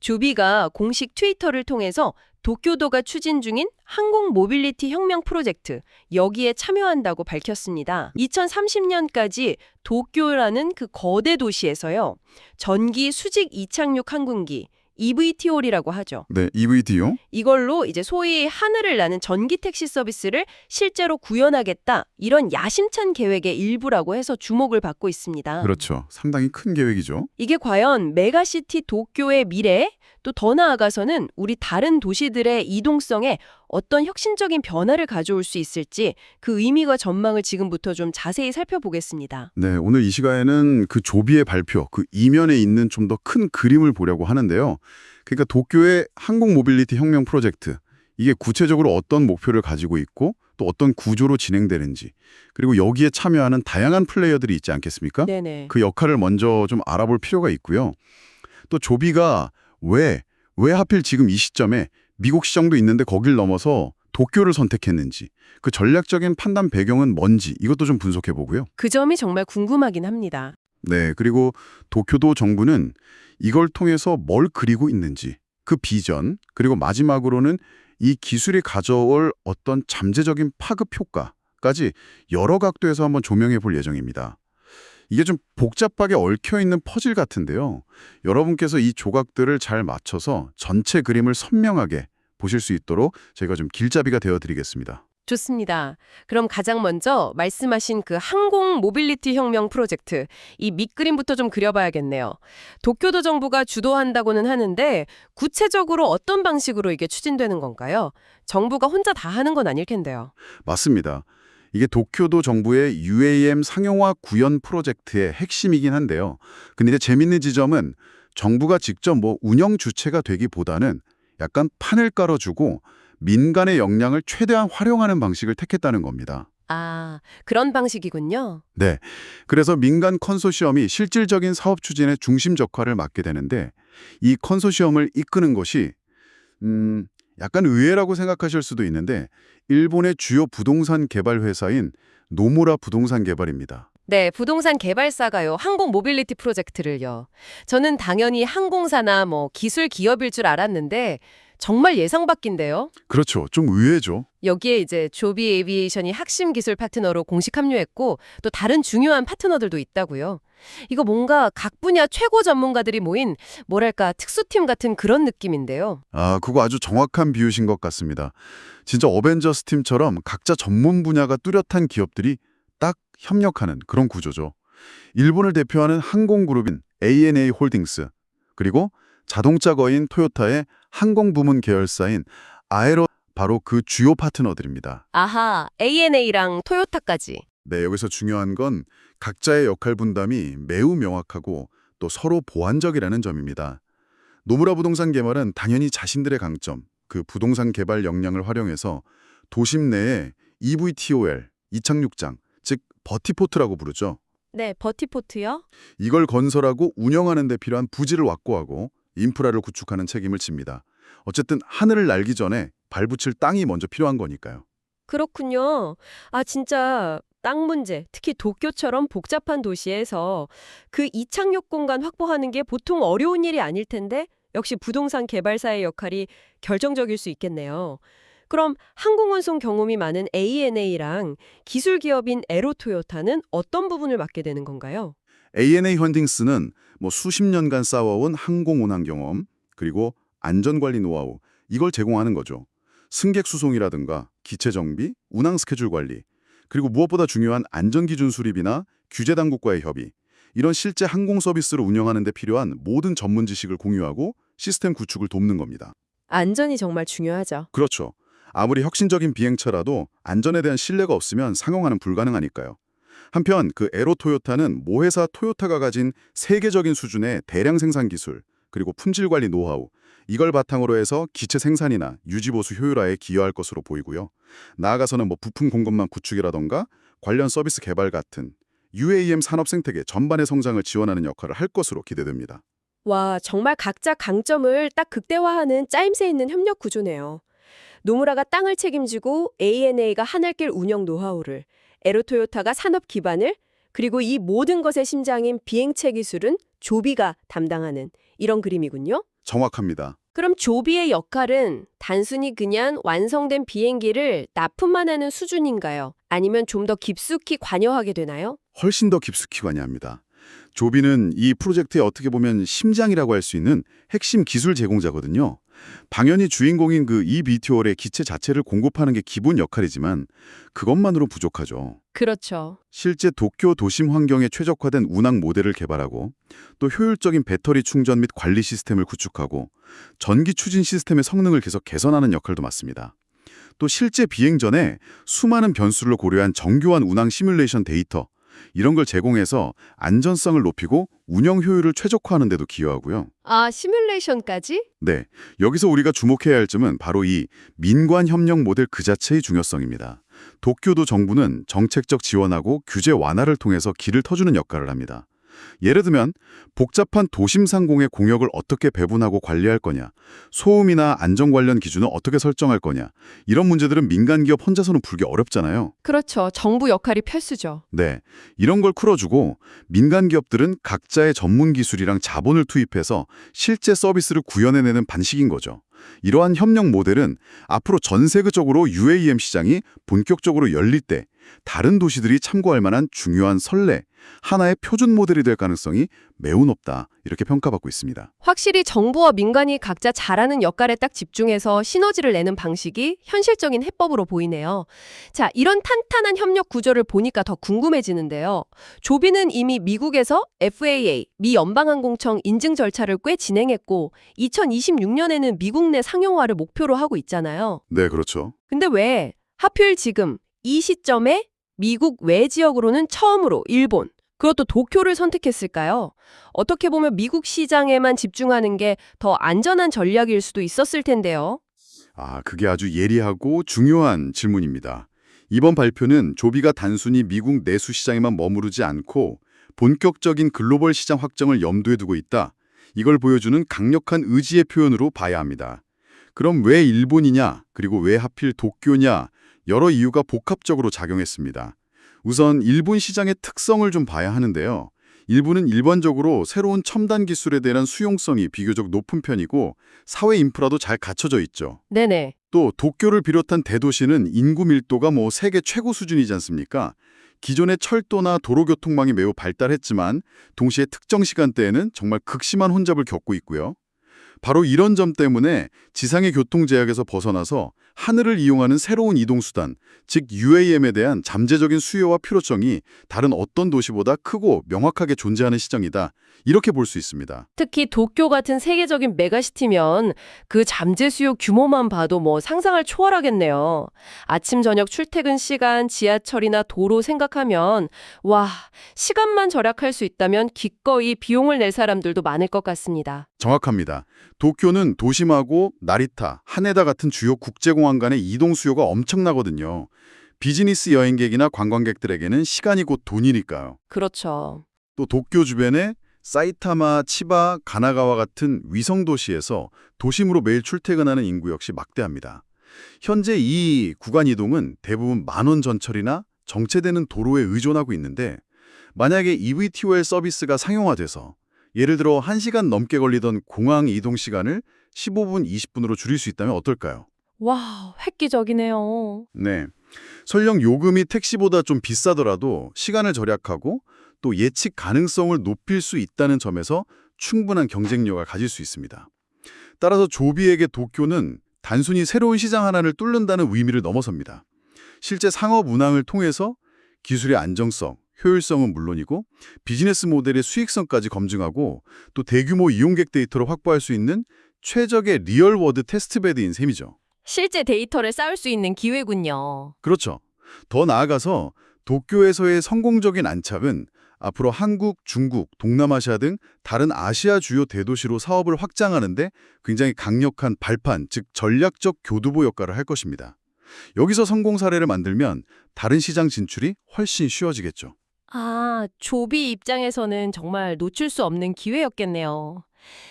조비가 공식 트위터를 통해서 도쿄도가 추진 중인 항공 모빌리티 혁명 프로젝트, 여기에 참여한다고 밝혔습니다. 2030년까지 도쿄라는 그 거대 도시에서요, 전기 수직 이착륙 항공기, EVTOL이라고 하죠. 네, EVT요? 이걸로 이제 소위 하늘을 나는 전기 택시 서비스를 실제로 구현하겠다, 이런 야심찬 계획의 일부라고 해서 주목을 받고 있습니다. 그렇죠. 상당히 큰 계획이죠. 이게 과연 메가시티 도쿄의 미래, 또 더 나아가서는 우리 다른 도시들의 이동성에 어떤 혁신적인 변화를 가져올 수 있을지 그 의미와 전망을 지금부터 좀 자세히 살펴보겠습니다. 네, 오늘 이 시간에는 그 조비의 발표, 그 이면에 있는 좀 더 큰 그림을 보려고 하는데요. 그러니까 도쿄의 항공 모빌리티 혁명 프로젝트, 이게 구체적으로 어떤 목표를 가지고 있고 또 어떤 구조로 진행되는지, 그리고 여기에 참여하는 다양한 플레이어들이 있지 않겠습니까? 네네. 그 역할을 먼저 좀 알아볼 필요가 있고요. 또 조비가 왜 하필 지금 이 시점에 미국 시장도 있는데 거길 넘어서 도쿄를 선택했는지, 그 전략적인 판단 배경은 뭔지 이것도 좀 분석해 보고요. 그 점이 정말 궁금하긴 합니다. 네, 그리고 도쿄도 정부는 이걸 통해서 뭘 그리고 있는지, 그 비전, 그리고 마지막으로는 이 기술이 가져올 어떤 잠재적인 파급 효과까지 여러 각도에서 한번 조명해 볼 예정입니다. 이게 좀 복잡하게 얽혀있는 퍼즐 같은데요. 여러분께서 이 조각들을 잘 맞춰서 전체 그림을 선명하게 보실 수 있도록 저희가 좀 길잡이가 되어드리겠습니다. 좋습니다. 그럼 가장 먼저 말씀하신 그 항공 모빌리티 혁명 프로젝트, 이 밑그림부터 좀 그려봐야겠네요. 도쿄도 정부가 주도한다고는 하는데 구체적으로 어떤 방식으로 이게 추진되는 건가요? 정부가 혼자 다 하는 건 아닐 텐데요. 맞습니다. 이게 도쿄도 정부의 UAM 상용화 구현 프로젝트의 핵심이긴 한데요. 근데 이제 재밌는 지점은 정부가 직접 운영 주체가 되기보다는 약간 판을 깔아주고 민간의 역량을 최대한 활용하는 방식을 택했다는 겁니다. 아, 그런 방식이군요. 네. 그래서 민간 컨소시엄이 실질적인 사업 추진의 중심 역할을 맡게 되는데 이 컨소시엄을 이끄는 것이 약간 의외라고 생각하실 수도 있는데 일본의 주요 부동산 개발 회사인 노무라 부동산 개발입니다. 네, 부동산 개발사가요, 항공 모빌리티 프로젝트를요. 저는 당연히 항공사나 기술 기업일 줄 알았는데 정말 예상 밖인데요. 그렇죠. 좀 의외죠. 여기에 이제 조비 에비에이션이 핵심 기술 파트너로 공식 합류했고 또 다른 중요한 파트너들도 있다고요. 이거 뭔가 각 분야 최고 전문가들이 모인 뭐랄까 특수팀 같은 그런 느낌인데요. 아, 그거 아주 정확한 비유신 것 같습니다. 진짜 어벤져스 팀처럼 각자 전문 분야가 뚜렷한 기업들이 딱 협력하는 그런 구조죠. 일본을 대표하는 항공그룹인 ANA 홀딩스, 그리고 자동차 거인 토요타의 항공 부문 계열사인 아에로, 바로 그 주요 파트너들입니다. 아하, ANA랑 토요타까지. 네, 여기서 중요한 건 각자의 역할 분담이 매우 명확하고 또 서로 보완적이라는 점입니다. 노무라 부동산 개발은 당연히 자신들의 강점, 그 부동산 개발 역량을 활용해서 도심 내에 EVTOL, 이착륙장, 즉 버티포트라고 부르죠. 네, 버티포트요? 이걸 건설하고 운영하는 데 필요한 부지를 확보하고 인프라를 구축하는 책임을 집니다. 어쨌든 하늘을 날기 전에 발붙일 땅이 먼저 필요한 거니까요. 그렇군요. 아, 진짜 땅 문제, 특히 도쿄처럼 복잡한 도시에서 그 이착륙 공간 확보하는 게 보통 어려운 일이 아닐 텐데 역시 부동산 개발사의 역할이 결정적일 수 있겠네요. 그럼 항공운송 경험이 많은 ANA랑 기술 기업인 에로토요타는 어떤 부분을 맡게 되는 건가요? ANA 홀딩스는 수십 년간 쌓아온 항공 운항 경험, 그리고 안전관리 노하우, 이걸 제공하는 거죠. 승객 수송이라든가 기체 정비, 운항 스케줄 관리, 그리고 무엇보다 중요한 안전기준 수립이나 규제 당국과의 협의, 이런 실제 항공 서비스를 운영하는 데 필요한 모든 전문 지식을 공유하고 시스템 구축을 돕는 겁니다. 안전이 정말 중요하죠. 그렇죠. 아무리 혁신적인 비행처라도 안전에 대한 신뢰가 없으면 상용화는 불가능하니까요. 한편 그 에로 토요타는 모회사 토요타가 가진 세계적인 수준의 대량 생산 기술, 그리고 품질 관리 노하우, 이걸 바탕으로 해서 기체 생산이나 유지 보수 효율화에 기여할 것으로 보이고요. 나아가서는 부품 공급망 구축이라던가 관련 서비스 개발 같은 UAM 산업 생태계 전반의 성장을 지원하는 역할을 할 것으로 기대됩니다. 와, 정말 각자 강점을 딱 극대화하는 짜임새 있는 협력 구조네요. 노무라가 땅을 책임지고 ANA가 하늘길 운영 노하우를, 에로토요타가 산업 기반을, 그리고 이 모든 것의 심장인 비행체 기술은 조비가 담당하는 이런 그림이군요. 정확합니다. 그럼 조비의 역할은 단순히 그냥 완성된 비행기를 납품만 하는 수준인가요? 아니면 좀 더 깊숙이 관여하게 되나요? 훨씬 더 깊숙이 관여합니다. 조비는 이 프로젝트의 어떻게 보면 심장이라고 할 수 있는 핵심 기술 제공자거든요. 당연히 주인공인 그 eVTOL의 기체 자체를 공급하는 게 기본 역할이지만 그것만으로 부족하죠. 그렇죠. 실제 도쿄 도심 환경에 최적화된 운항 모델을 개발하고 또 효율적인 배터리 충전 및 관리 시스템을 구축하고 전기 추진 시스템의 성능을 계속 개선하는 역할도 맡습니다. 또 실제 비행 전에 수많은 변수를 고려한 정교한 운항 시뮬레이션 데이터 이런 걸 제공해서 안전성을 높이고 운영 효율을 최적화하는 데도 기여하고요. 아, 시뮬레이션까지? 네, 여기서 우리가 주목해야 할 점은 바로 이 민관 협력 모델 그 자체의 중요성입니다. 도쿄도 정부는 정책적 지원하고 규제 완화를 통해서 길을 터주는 역할을 합니다. 예를 들면 복잡한 도심 상공의 공역을 어떻게 배분하고 관리할 거냐, 소음이나 안전 관련 기준을 어떻게 설정할 거냐, 이런 문제들은 민간 기업 혼자서는 풀기 어렵잖아요. 그렇죠. 정부 역할이 필수죠. 네, 이런 걸 풀어주고 민간 기업들은 각자의 전문 기술이랑 자본을 투입해서 실제 서비스를 구현해내는 반식인 거죠. 이러한 협력 모델은 앞으로 전 세계적으로 UAM 시장이 본격적으로 열릴 때 다른 도시들이 참고할 만한 중요한 선례, 하나의 표준 모델이 될 가능성이 매우 높다 이렇게 평가받고 있습니다. 확실히 정부와 민간이 각자 잘하는 역할에 딱 집중해서 시너지를 내는 방식이 현실적인 해법으로 보이네요. 자, 이런 탄탄한 협력 구조를 보니까 더 궁금해지는데요. 조비는 이미 미국에서 FAA, 미 연방항공청 인증 절차를 꽤 진행했고 2026년에는 미국 내 상용화를 목표로 하고 있잖아요. 네, 그렇죠. 근데 왜 하필 지금 이 시점에 미국 외 지역으로는 처음으로 일본, 그것도 도쿄를 선택했을까요? 어떻게 보면 미국 시장에만 집중하는 게 더 안전한 전략일 수도 있었을 텐데요. 그게 아주 예리하고 중요한 질문입니다. 이번 발표는 조비가 단순히 미국 내수 시장에만 머무르지 않고 본격적인 글로벌 시장 확장을 염두에 두고 있다. 이걸 보여주는 강력한 의지의 표현으로 봐야 합니다. 그럼 왜 일본이냐, 그리고 왜 하필 도쿄냐, 여러 이유가 복합적으로 작용했습니다. 우선 일본 시장의 특성을 좀 봐야 하는데요. 일본은 일반적으로 새로운 첨단 기술에 대한 수용성이 비교적 높은 편이고 사회 인프라도 잘 갖춰져 있죠. 네네. 또 도쿄를 비롯한 대도시는 인구 밀도가 세계 최고 수준이지 않습니까? 기존의 철도나 도로교통망이 매우 발달했지만 동시에 특정 시간대에는 정말 극심한 혼잡을 겪고 있고요. 바로 이런 점 때문에 지상의 교통 제약에서 벗어나서 하늘을 이용하는 새로운 이동수단, 즉 UAM에 대한 잠재적인 수요와 필요성이 다른 어떤 도시보다 크고 명확하게 존재하는 시장이다. 이렇게 볼 수 있습니다. 특히 도쿄 같은 세계적인 메가시티면 그 잠재 수요 규모만 봐도 상상을 초월하겠네요. 아침 저녁 출퇴근 시간, 지하철이나 도로 생각하면 와, 시간만 절약할 수 있다면 기꺼이 비용을 낼 사람들도 많을 것 같습니다. 정확합니다. 도쿄는 도심하고 나리타, 하네다 같은 주요 국제공항 간의 이동 수요가 엄청나거든요. 비즈니스 여행객이나 관광객들에게는 시간이 곧 돈이니까요. 그렇죠. 또 도쿄 주변에 사이타마, 치바, 가나가와 같은 위성 도시에서 도심으로 매일 출퇴근하는 인구 역시 막대합니다. 현재 이 구간 이동은 대부분 만원 전철이나 정체되는 도로에 의존하고 있는데 만약에 eVTOL 서비스가 상용화돼서 예를 들어 1시간 넘게 걸리던 공항 이동 시간을 15분, 20분으로 줄일 수 있다면 어떨까요? 와, 획기적이네요. 네. 설령 요금이 택시보다 좀 비싸더라도 시간을 절약하고 또 예측 가능성을 높일 수 있다는 점에서 충분한 경쟁력을 가질 수 있습니다. 따라서 조비에게 도쿄는 단순히 새로운 시장 하나를 뚫는다는 의미를 넘어섭니다. 실제 상업 운항을 통해서 기술의 안정성, 효율성은 물론이고 비즈니스 모델의 수익성까지 검증하고 또 대규모 이용객 데이터를 확보할 수 있는 최적의 리얼워드 테스트베드인 셈이죠. 실제 데이터를 쌓을 수 있는 기회군요. 그렇죠. 더 나아가서 도쿄에서의 성공적인 안착은 앞으로 한국, 중국, 동남아시아 등 다른 아시아 주요 대도시로 사업을 확장하는데 굉장히 강력한 발판, 즉 전략적 교두보 역할을 할 것입니다. 여기서 성공 사례를 만들면 다른 시장 진출이 훨씬 쉬워지겠죠. 아, 조비 입장에서는 정말 놓칠 수 없는 기회였겠네요.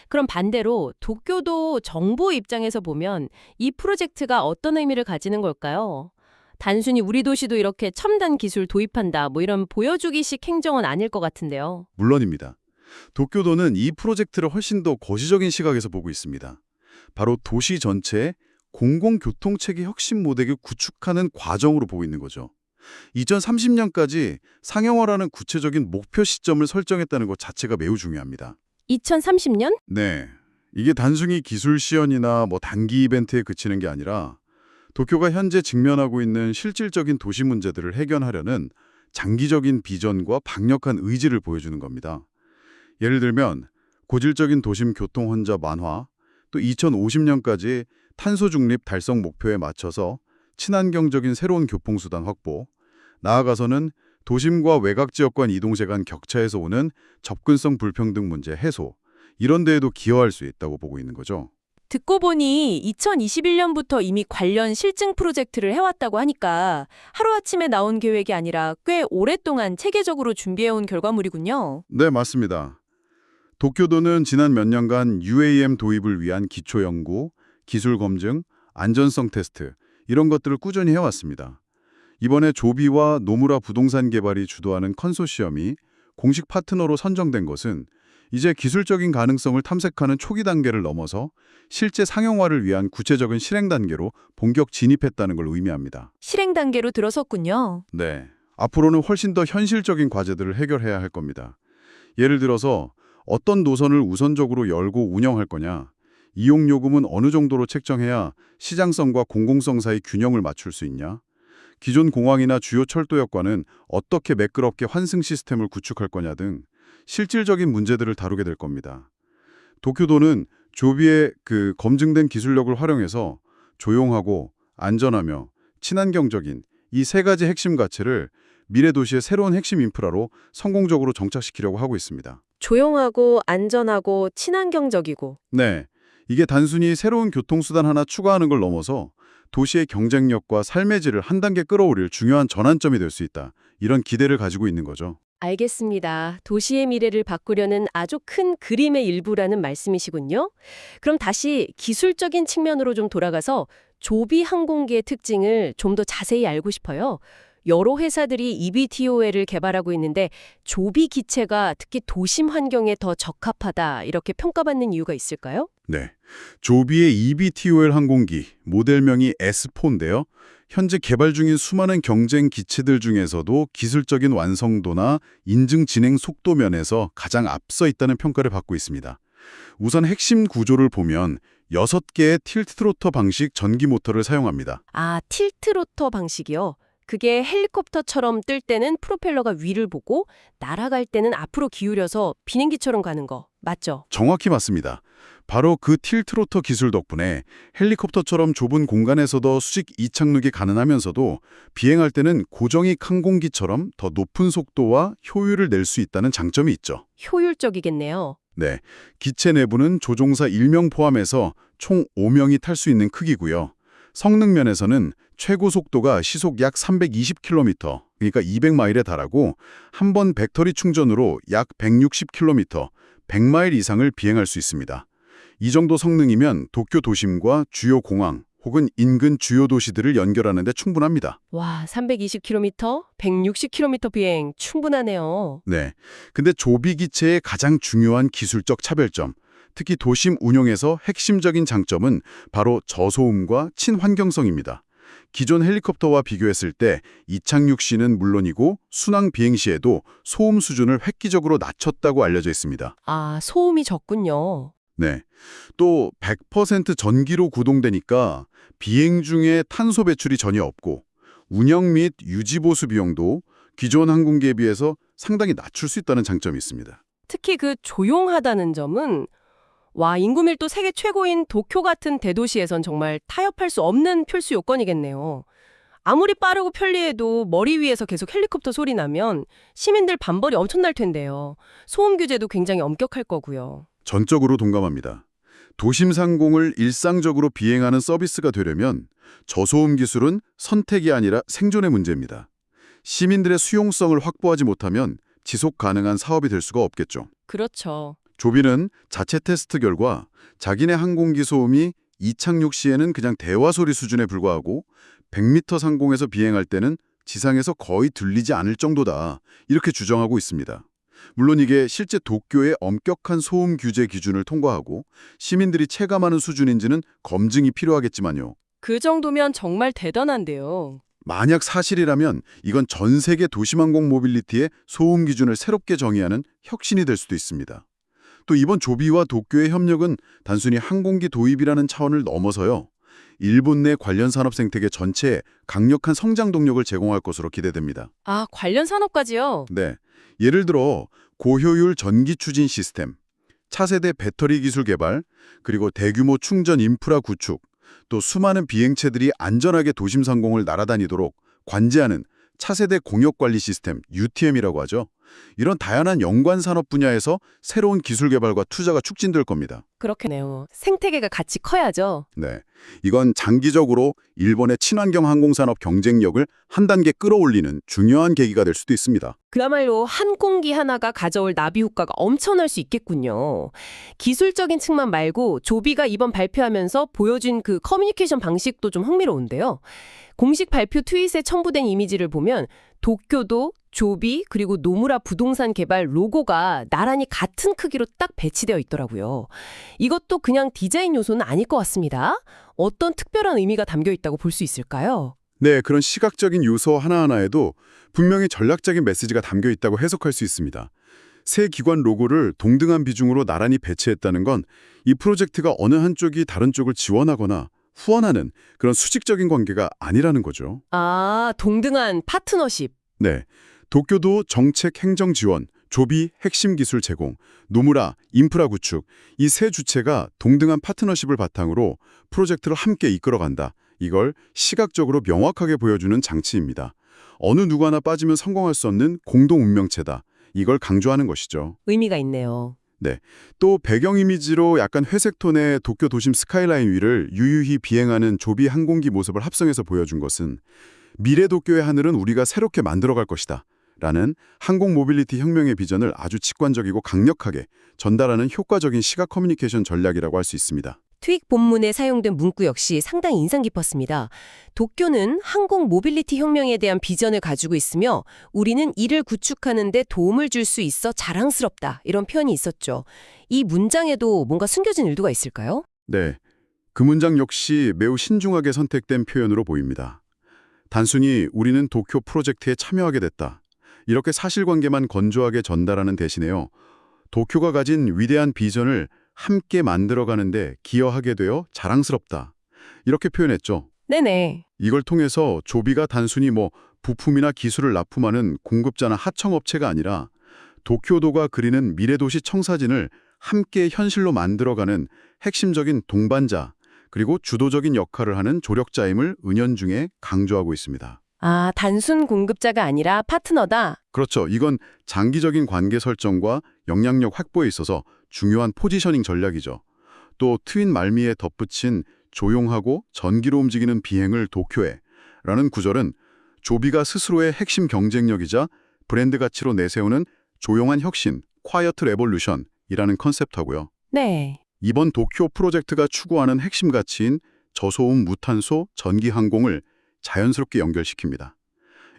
그럼 반대로 도쿄도 정부 입장에서 보면 이 프로젝트가 어떤 의미를 가지는 걸까요? 단순히 우리 도시도 이렇게 첨단 기술 도입한다, 이런 보여주기식 행정은 아닐 것 같은데요. 물론입니다. 도쿄도는 이 프로젝트를 훨씬 더 거시적인 시각에서 보고 있습니다. 바로 도시 전체의 공공교통체계 혁신 모델을 구축하는 과정으로 보고 있는 거죠. 2030년까지 상용화라는 구체적인 목표 시점을 설정했다는 것 자체가 매우 중요합니다. 2030년? 네, 이게 단순히 기술 시연이나 단기 이벤트에 그치는 게 아니라 도쿄가 현재 직면하고 있는 실질적인 도시 문제들을 해결하려는 장기적인 비전과 강력한 의지를 보여주는 겁니다. 예를 들면 고질적인 도심 교통 혼잡 완화, 또 2050년까지 탄소 중립 달성 목표에 맞춰서 친환경적인 새로운 교통수단 확보, 나아가서는 도심과 외곽 지역 간 이동세 간 격차에서 오는 접근성 불평등 문제 해소, 이런 데에도 기여할 수 있다고 보고 있는 거죠. 듣고 보니 2021년부터 이미 관련 실증 프로젝트를 해왔다고 하니까 하루아침에 나온 계획이 아니라 꽤 오랫동안 체계적으로 준비해온 결과물이군요. 네, 맞습니다. 도쿄도는 지난 몇 년간 UAM 도입을 위한 기초 연구, 기술 검증, 안전성 테스트 이런 것들을 꾸준히 해왔습니다. 이번에 조비와 노무라 부동산 개발이 주도하는 컨소시엄이 공식 파트너로 선정된 것은 이제 기술적인 가능성을 탐색하는 초기 단계를 넘어서 실제 상용화를 위한 구체적인 실행 단계로 본격 진입했다는 걸 의미합니다. 실행 단계로 들어섰군요. 네, 앞으로는 훨씬 더 현실적인 과제들을 해결해야 할 겁니다. 예를 들어서 어떤 노선을 우선적으로 열고 운영할 거냐, 이용 요금은 어느 정도로 책정해야 시장성과 공공성 사이 균형을 맞출 수 있냐, 기존 공항이나 주요 철도역과는 어떻게 매끄럽게 환승 시스템을 구축할 거냐 등 실질적인 문제들을 다루게 될 겁니다. 도쿄도는 조비의 검증된 기술력을 활용해서 조용하고 안전하며 친환경적인 이 세 가지 핵심 가치를 미래 도시의 새로운 핵심 인프라로 성공적으로 정착시키려고 하고 있습니다. 조용하고 안전하고 친환경적이고. 네, 이게 단순히 새로운 교통수단 하나 추가하는 걸 넘어서 도시의 경쟁력과 삶의 질을 한 단계 끌어올릴 중요한 전환점이 될 수 있다. 이런 기대를 가지고 있는 거죠. 알겠습니다. 도시의 미래를 바꾸려는 아주 큰 그림의 일부라는 말씀이시군요. 그럼 다시 기술적인 측면으로 좀 돌아가서 조비 항공기의 특징을 좀 더 자세히 알고 싶어요. 여러 회사들이 eVTOL을 개발하고 있는데 조비 기체가 특히 도심 환경에 더 적합하다 이렇게 평가받는 이유가 있을까요? 네, 조비의 eVTOL 항공기, 모델명이 S4인데요. 현재 개발 중인 수많은 경쟁 기체들 중에서도 기술적인 완성도나 인증 진행 속도 면에서 가장 앞서 있다는 평가를 받고 있습니다. 우선 핵심 구조를 보면 6개의 틸트로터 방식 전기 모터를 사용합니다. 아, 틸트로터 방식이요. 그게 헬리콥터처럼 뜰 때는 프로펠러가 위를 보고 날아갈 때는 앞으로 기울여서 비행기처럼 가는 거 맞죠? 정확히 맞습니다. 바로 그 틸트로터 기술 덕분에 헬리콥터처럼 좁은 공간에서도 수직 이착륙이 가능하면서도 비행할 때는 고정익 항공기처럼 더 높은 속도와 효율을 낼 수 있다는 장점이 있죠. 효율적이겠네요. 네, 기체 내부는 조종사 1명 포함해서 총 5명이 탈 수 있는 크기고요. 성능 면에서는 최고 속도가 시속 약 320km, 그러니까 200마일에 달하고 한 번 배터리 충전으로 약 160km, 100마일 이상을 비행할 수 있습니다. 이 정도 성능이면 도쿄 도심과 주요 공항 혹은 인근 주요 도시들을 연결하는 데 충분합니다. 와, 320km, 160km 비행 충분하네요. 네, 근데 조비 기체의 가장 중요한 기술적 차별점, 특히 도심 운용에서 핵심적인 장점은 바로 저소음과 친환경성입니다. 기존 헬리콥터와 비교했을 때 이착륙 시는 물론이고 순항 비행 시에도 소음 수준을 획기적으로 낮췄다고 알려져 있습니다. 아, 소음이 적군요. 네, 또 100% 전기로 구동되니까 비행 중에 탄소 배출이 전혀 없고 운영 및 유지 보수 비용도 기존 항공기에 비해서 상당히 낮출 수 있다는 장점이 있습니다. 특히 그 조용하다는 점은 와, 인구 밀도 세계 최고인 도쿄 같은 대도시에선 정말 타협할 수 없는 필수 요건이겠네요. 아무리 빠르고 편리해도 머리 위에서 계속 헬리콥터 소리 나면 시민들 반발이 엄청날 텐데요. 소음 규제도 굉장히 엄격할 거고요. 전적으로 동감합니다. 도심 상공을 일상적으로 비행하는 서비스가 되려면 저소음 기술은 선택이 아니라 생존의 문제입니다. 시민들의 수용성을 확보하지 못하면 지속 가능한 사업이 될 수가 없겠죠. 그렇죠. 조비는 자체 테스트 결과 자기네 항공기 소음이 이착륙 시에는 그냥 대화 소리 수준에 불과하고 100m 상공에서 비행할 때는 지상에서 거의 들리지 않을 정도다. 이렇게 주장하고 있습니다. 물론 이게 실제 도쿄의 엄격한 소음 규제 기준을 통과하고 시민들이 체감하는 수준인지는 검증이 필요하겠지만요. 그 정도면 정말 대단한데요. 만약 사실이라면 이건 전 세계 도시망공 모빌리티의 소음 기준을 새롭게 정의하는 혁신이 될 수도 있습니다. 또 이번 조비와 도쿄의 협력은 단순히 항공기 도입이라는 차원을 넘어서요. 일본 내 관련 산업 생태계 전체에 강력한 성장 동력을 제공할 것으로 기대됩니다. 아, 관련 산업까지요? 네, 예를 들어 고효율 전기 추진 시스템, 차세대 배터리 기술 개발, 그리고 대규모 충전 인프라 구축, 또 수많은 비행체들이 안전하게 도심 상공을 날아다니도록 관제하는 차세대 공역관리 시스템, UTM이라고 하죠. 이런 다양한 연관 산업 분야에서 새로운 기술 개발과 투자가 촉진될 겁니다. 그렇겠네요. 생태계가 같이 커야죠. 네, 이건 장기적으로 일본의 친환경 항공산업 경쟁력을 한 단계 끌어올리는 중요한 계기가 될 수도 있습니다. 그야말로 한 공기 하나가 가져올 나비 효과가 엄청날 수 있겠군요. 기술적인 측면 말고 조비가 이번 발표하면서 보여준 그 커뮤니케이션 방식도 좀 흥미로운데요. 공식 발표 트윗에 첨부된 이미지를 보면 도쿄도, 조비, 그리고 노무라 부동산 개발 로고가 나란히 같은 크기로 딱 배치되어 있더라고요. 이것도 그냥 디자인 요소는 아닐 것 같습니다. 어떤 특별한 의미가 담겨 있다고 볼 수 있을까요? 네, 그런 시각적인 요소 하나하나에도 분명히 전략적인 메시지가 담겨 있다고 해석할 수 있습니다. 새 기관 로고를 동등한 비중으로 나란히 배치했다는 건 이 프로젝트가 어느 한쪽이 다른 쪽을 지원하거나 후원하는 그런 수직적인 관계가 아니라는 거죠. 아, 동등한 파트너십. 네, 도쿄도 정책 행정 지원, 조비 핵심 기술 제공, 노무라 인프라 구축, 이 세 주체가 동등한 파트너십을 바탕으로 프로젝트를 함께 이끌어간다. 이걸 시각적으로 명확하게 보여주는 장치입니다. 어느 누구나 빠지면 성공할 수 없는 공동 운명체다. 이걸 강조하는 것이죠. 의미가 있네요. 네, 또 배경 이미지로 약간 회색 톤의 도쿄 도심 스카이라인 위를 유유히 비행하는 조비 항공기 모습을 합성해서 보여준 것은 미래 도쿄의 하늘은 우리가 새롭게 만들어갈 것이다 라는 항공 모빌리티 혁명의 비전을 아주 직관적이고 강력하게 전달하는 효과적인 시각 커뮤니케이션 전략이라고 할 수 있습니다. 트윅 본문에 사용된 문구 역시 상당히 인상 깊었습니다. 도쿄는 항공 모빌리티 혁명에 대한 비전을 가지고 있으며 우리는 이를 구축하는 데 도움을 줄 수 있어 자랑스럽다. 이런 표현이 있었죠. 이 문장에도 뭔가 숨겨진 의도가 있을까요? 네, 그 문장 역시 매우 신중하게 선택된 표현으로 보입니다. 단순히 우리는 도쿄 프로젝트에 참여하게 됐다. 이렇게 사실관계만 건조하게 전달하는 대신에요. 도쿄가 가진 위대한 비전을 함께 만들어가는데 기여하게 되어 자랑스럽다. 이렇게 표현했죠. 네네. 이걸 통해서 조비가 단순히 부품이나 기술을 납품하는 공급자나 하청업체가 아니라 도쿄도가 그리는 미래도시 청사진을 함께 현실로 만들어가는 핵심적인 동반자, 그리고 주도적인 역할을 하는 조력자임을 은연중에 강조하고 있습니다. 아, 단순 공급자가 아니라 파트너다. 그렇죠. 이건 장기적인 관계 설정과 영향력 확보에 있어서 중요한 포지셔닝 전략이죠. 또 트윗 말미에 덧붙인 조용하고 전기로 움직이는 비행을 도쿄에 라는 구절은 조비가 스스로의 핵심 경쟁력이자 브랜드 가치로 내세우는 조용한 혁신, quiet revolution이라는 컨셉트하고요. 네. 이번 도쿄 프로젝트가 추구하는 핵심 가치인 저소음 무탄소 전기 항공을 자연스럽게 연결시킵니다.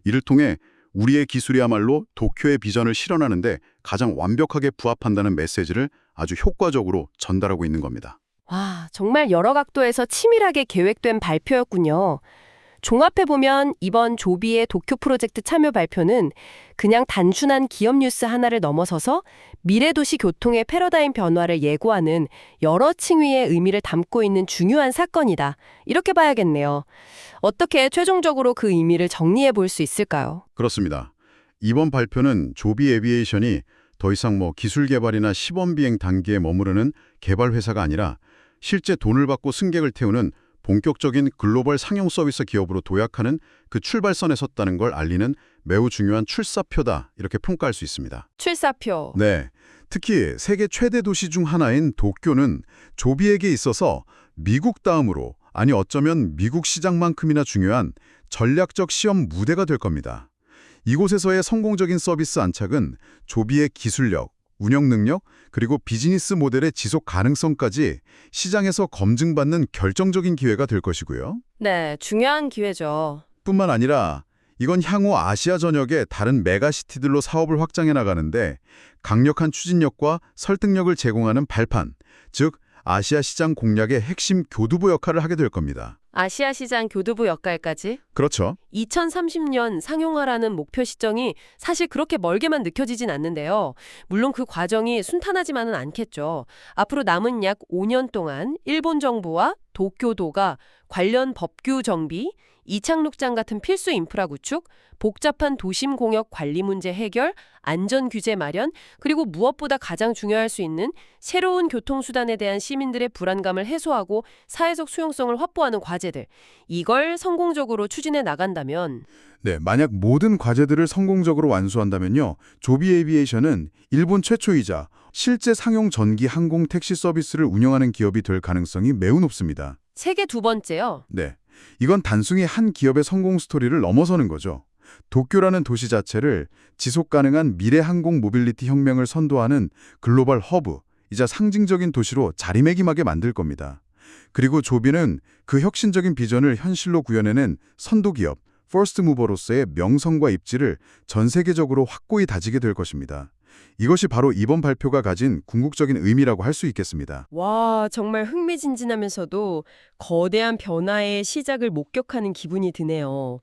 이를 통해 우리의 기술이야말로 도쿄의 비전을 실현하는 데 가장 완벽하게 부합한다는 메시지를 아주 효과적으로 전달하고 있는 겁니다. 와, 정말 여러 각도에서 치밀하게 계획된 발표였군요. 종합해보면 이번 조비의 도쿄 프로젝트 참여 발표는 그냥 단순한 기업 뉴스 하나를 넘어서서 미래도시 교통의 패러다임 변화를 예고하는 여러 층위의 의미를 담고 있는 중요한 사건이다. 이렇게 봐야겠네요. 어떻게 최종적으로 그 의미를 정리해 볼 수 있을까요? 그렇습니다. 이번 발표는 조비 에비에이션이 더 이상 기술 개발이나 시범 비행 단계에 머무르는 개발 회사가 아니라 실제 돈을 받고 승객을 태우는 본격적인 글로벌 상용 서비스 기업으로 도약하는 그 출발선에 섰다는 걸 알리는 매우 중요한 출사표다, 이렇게 평가할 수 있습니다. 출사표. 네, 특히 세계 최대 도시 중 하나인 도쿄는 조비에게 있어서 미국 다음으로, 아니 어쩌면 미국 시장만큼이나 중요한 전략적 시험 무대가 될 겁니다. 이곳에서의 성공적인 서비스 안착은 조비의 기술력, 운영 능력, 그리고 비즈니스 모델의 지속 가능성까지 시장에서 검증받는 결정적인 기회가 될 것이고요. 네, 중요한 기회죠. 뿐만 아니라 이건 향후 아시아 전역의 다른 메가시티들로 사업을 확장해 나가는데 강력한 추진력과 설득력을 제공하는 발판, 즉 아시아 시장 공략의 핵심 교두보 역할을 하게 될 겁니다. 아시아 시장 교두보 역할까지? 그렇죠. 2030년 상용화라는 목표 시점이 사실 그렇게 멀게만 느껴지진 않는데요. 물론 그 과정이 순탄하지만은 않겠죠. 앞으로 남은 약 5년 동안 일본 정부와 도쿄도가 관련 법규 정비, 이착륙장 같은 필수 인프라 구축, 복잡한 도심 공역 관리 문제 해결, 안전 규제 마련, 그리고 무엇보다 가장 중요할 수 있는 새로운 교통수단에 대한 시민들의 불안감을 해소하고 사회적 수용성을 확보하는 과제들. 이걸 성공적으로 추진해 나간다면 네, 만약 모든 과제들을 성공적으로 완수한다면요. 조비 에비에이션은 일본 최초이자 실제 상용 전기 항공 택시 서비스를 운영하는 기업이 될 가능성이 매우 높습니다. 세계 두 번째요. 네, 이건 단순히 한 기업의 성공 스토리를 넘어서는 거죠. 도쿄라는 도시 자체를 지속 가능한 미래 항공 모빌리티 혁명을 선도하는 글로벌 허브이자 상징적인 도시로 자리매김하게 만들 겁니다. 그리고 조비는 그 혁신적인 비전을 현실로 구현해낸 선도기업, 퍼스트 무버로서의 명성과 입지를 전 세계적으로 확고히 다지게 될 것입니다. 이것이 바로 이번 발표가 가진 궁극적인 의미라고 할 수 있겠습니다. 와, 정말 흥미진진하면서도 거대한 변화의 시작을 목격하는 기분이 드네요.